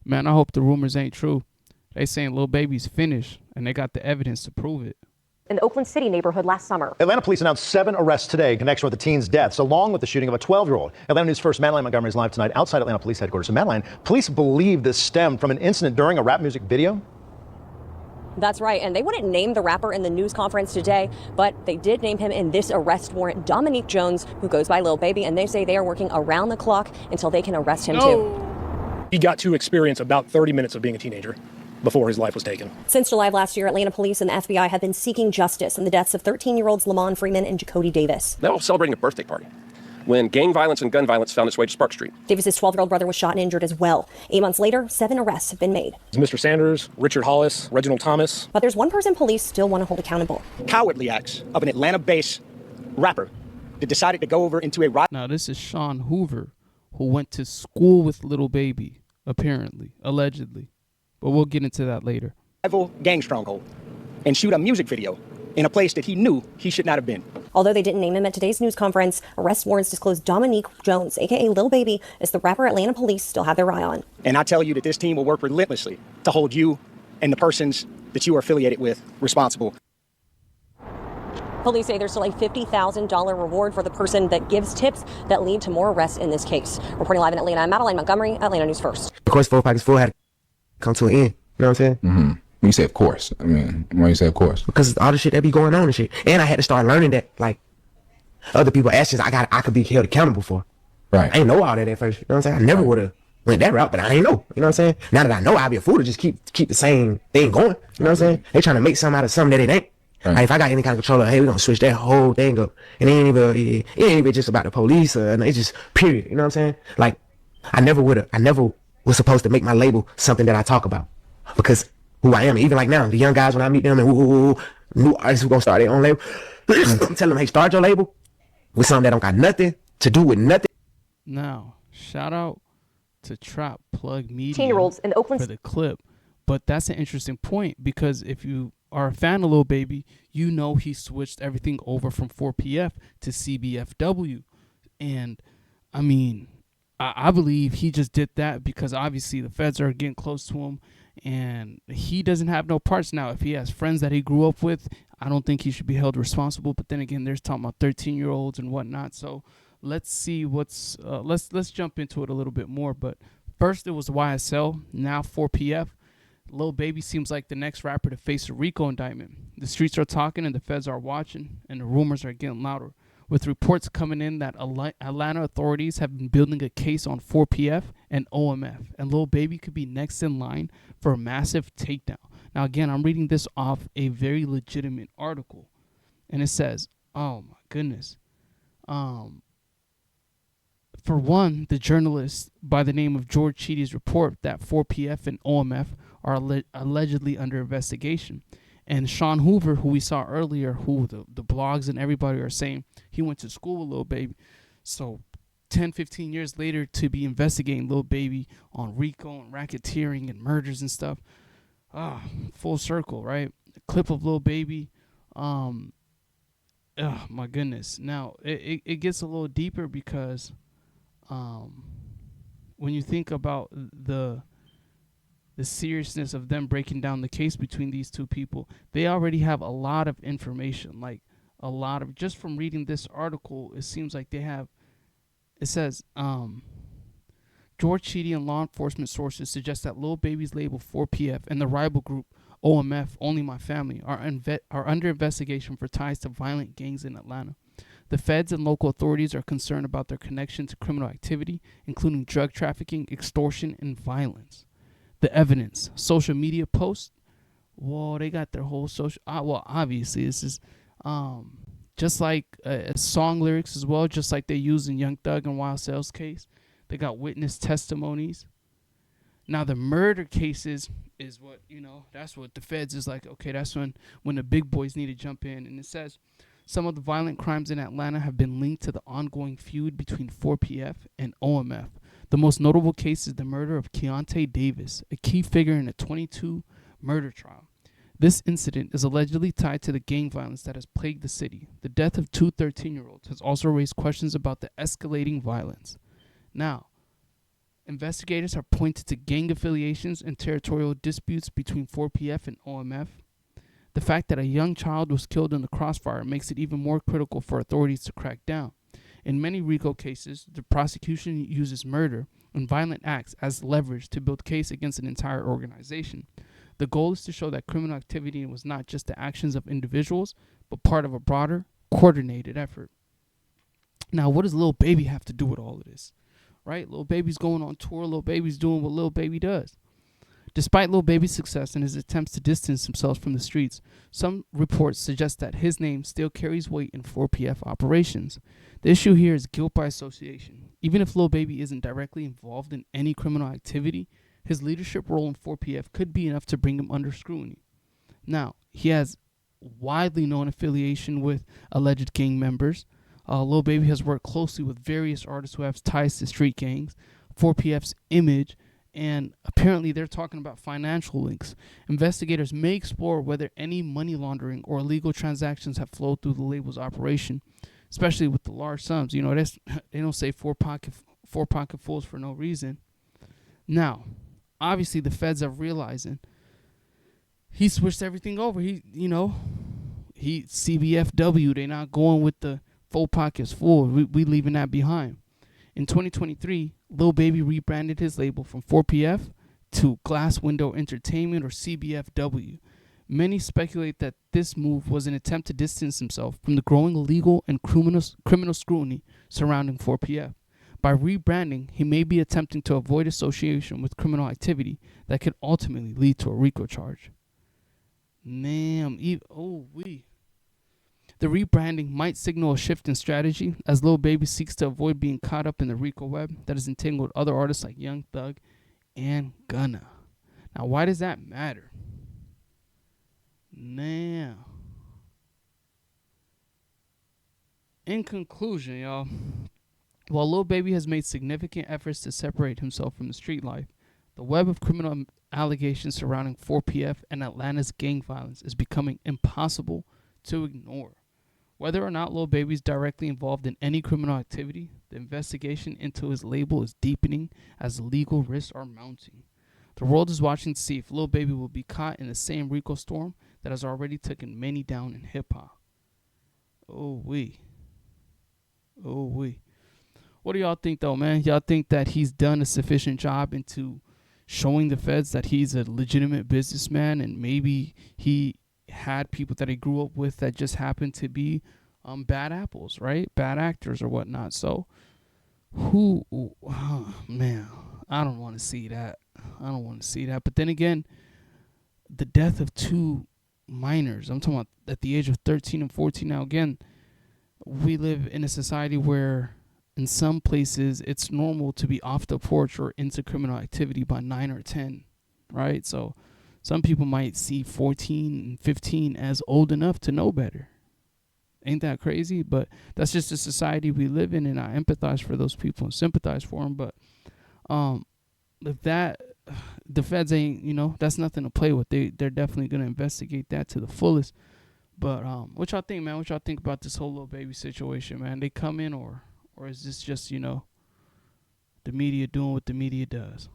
Man, I hope the rumors ain't true. They saying Lil Baby's finished, and they got the evidence to prove it. In the Oakland City neighborhood last summer. Atlanta police announced 7 arrests today in connection with the teen's deaths, along with the shooting of a 12-year-old. Atlanta News First Madeline Montgomery is live tonight outside Atlanta Police Headquarters. So Madeline, police believe this stemmed from an incident during a rap music video? That's right, and they wouldn't name the rapper in the news conference today, but they did name him in this arrest warrant, Dominique Jones, who goes by Lil Baby, and they say they are working around the clock until they can arrest him too. He got to experience about 30 minutes of being a teenager before his life was taken. Since July of last year, Atlanta police and the FBI have been seeking justice in the deaths of 13-year-olds Lamont Freeman and Jacody Davis. They were celebrating a birthday party when gang violence and gun violence found its way to Spark Street. Davis's 12-year-old brother was shot and injured as well. 8 months later, 7 arrests have been made. Mr. Sanders, Richard Hollis, Reginald Thomas. But there's one person police still want to hold accountable. Cowardly acts of an Atlanta-based rapper that decided to go over into a riot. Now, this is Sean Hoover, who went to school with Lil Baby, apparently, allegedly. But we'll get into that later. Gang stronghold and shoot a music video in a place that he knew he should not have been. Although they didn't name him at today's news conference, arrest warrants disclosed Dominique Jones, aka Lil Baby, is the rapper Atlanta police still have their eye on. And I tell you that this team will work relentlessly to hold you and the persons that you are affiliated with responsible. Police say there's still a $50,000 reward for the person that gives tips that lead to more arrests in this case. Reporting live in Atlanta, I'm Madeline Montgomery, Atlanta News First. Of course, 4 Pockets Full had to come to an end. You know what I'm saying? Mm-hmm. When you say of course, I mean, why you say of course? Because all the shit that be going on and shit. And I had to start learning that, like, other people actions I could be held accountable for. Right. I ain't know all that at first. You know what I'm saying? I never would have went that route, but I ain't know. You know what I'm saying? Now that I know, I'd be a fool to just keep the same thing going. You know what I'm saying? They trying to make something out of something that it ain't. Right. Like, if I got any kind of control of, hey, we're gonna switch that whole thing up. And it ain't even just about the police, it's just period. You know what I'm saying? Like, I never was supposed to make my label something that I talk about. Because who I am, even like now, the young guys, when I meet them and new artists who gonna start their own label, I'm telling them, hey, start your label with something that don't got nothing to do with nothing. Now, shout out to Trap Plug Media 10-year-olds in Oakland for the clip. But that's an interesting point, because if you are a fan of Lil Baby, you know he switched everything over from 4PF to CBFW. And, I mean, I believe he just did that because obviously the feds are getting close to him. And he doesn't have no parts now. If he has friends that he grew up with, I don't think he should be held responsible. But then again, there's talking about 13-year-olds and whatnot. So let's see what's let's jump into it a little bit more. But first it was YSL, now 4PF. Lil Baby seems like the next rapper to face a RICO indictment. The streets are talking and the feds are watching, and the rumors are getting louder, with reports coming in that Atlanta authorities have been building a case on 4PF and OMF, and Lil Baby could be next in line for a massive takedown. Now, again, I'm reading this off a very legitimate article, and it says, oh my goodness. For one, the journalist by the name of George Cheedy's report that 4PF and OMF are allegedly under investigation. And Sean Hoover, who we saw earlier, who the blogs and everybody are saying he went to school with Lil Baby. So 10, 15 years later to be investigating Lil Baby on RICO and racketeering and murders and stuff. Full circle, right? A clip of Lil Baby. Oh, my goodness. Now, it gets a little deeper because when you think about the seriousness of them breaking down the case between these two people, they already have a lot of information, like a lot of, just from reading this article, it seems like they have, it says, George Cheedy and law enforcement sources suggest that Lil Baby's label 4PF and the rival group OMF, Only My Family, are under investigation for ties to violent gangs in Atlanta. The feds and local authorities are concerned about their connection to criminal activity, including drug trafficking, extortion, and violence. The evidence, social media posts, whoa, they got their whole social, well, obviously, this is just like song lyrics as well, just like they use in Young Thug and Wild Sales case. They got witness testimonies. Now, the murder cases is what, that's what the feds is like, okay, that's when the big boys need to jump in. And it says, some of the violent crimes in Atlanta have been linked to the ongoing feud between 4PF and OMF. The most notable case is the murder of Keontae Davis, a key figure in a 22 murder trial. This incident is allegedly tied to the gang violence that has plagued the city. The death of two 13-year-olds has also raised questions about the escalating violence. Now, Investigators have pointed to gang affiliations and territorial disputes between 4PF and OMF. The fact that a young child was killed in the crossfire makes it even more critical for authorities to crack down. In many RICO cases, the prosecution uses murder and violent acts as leverage to build case against an entire organization. The goal is to show that criminal activity was not just the actions of individuals, but part of a broader, coordinated effort. Now, what does Lil Baby have to do with all of this? Right? Lil Baby's going on tour. Lil Baby's doing what Lil Baby does. Despite Lil Baby's success and his attempts to distance himself from the streets, some reports suggest that his name still carries weight in 4PF operations. The issue here is guilt by association. Even if Lil Baby isn't directly involved in any criminal activity, his leadership role in 4PF could be enough to bring him under scrutiny. Now, he has widely known affiliation with alleged gang members. Lil Baby has worked closely with various artists who have ties to street gangs, 4PF's image, and apparently they're talking about financial links. Investigators may explore whether any money laundering or illegal transactions have flowed through the label's operation, especially with the large sums. You know, they don't say four pocket fools for no reason. Now, obviously the feds are realizing he switched everything over. He CBFW. They're not going with the 4 pockets full. We leaving that behind. In 2023, Lil Baby rebranded his label from 4PF to Glass Window Entertainment, or CBFW. Many speculate that this move was an attempt to distance himself from the growing legal and criminal scrutiny surrounding 4PF. By rebranding, he may be attempting to avoid association with criminal activity that could ultimately lead to a RICO charge. The rebranding might signal a shift in strategy as Lil Baby seeks to avoid being caught up in the RICO web that has entangled other artists like Young Thug and Gunna. Now, why does that matter? Now, in conclusion, y'all, while Lil Baby has made significant efforts to separate himself from the street life, the web of criminal allegations surrounding 4PF and Atlanta's gang violence is becoming impossible to ignore. Whether or not Lil Baby is directly involved in any criminal activity, the investigation into his label is deepening as legal risks are mounting. The world is watching to see if Lil Baby will be caught in the same RICO storm that has already taken many down in hip-hop. Oh, we. What do y'all think, though, man? Y'all think that he's done a sufficient job into showing the feds that he's a legitimate businessman, and maybe he had people that he grew up with that just happened to be bad apples, right? Bad actors or whatnot. So, man, I don't want to see that. But then again, the death of 2 minors, I'm talking about at the age of 13 and 14. Now, again, we live in a society where in some places it's normal to be off the porch or into criminal activity by 9 or 10, right? So some people might see 14 and 15 as old enough to know better. Ain't that crazy? But that's just the society we live in, and I empathize for those people and sympathize for them. But if that, the feds ain't, that's nothing to play with. They're definitely going to investigate that to the fullest. But what y'all think, man? What y'all think about this whole Lil Baby situation, man? They come in, or is this just, the media doing what the media does?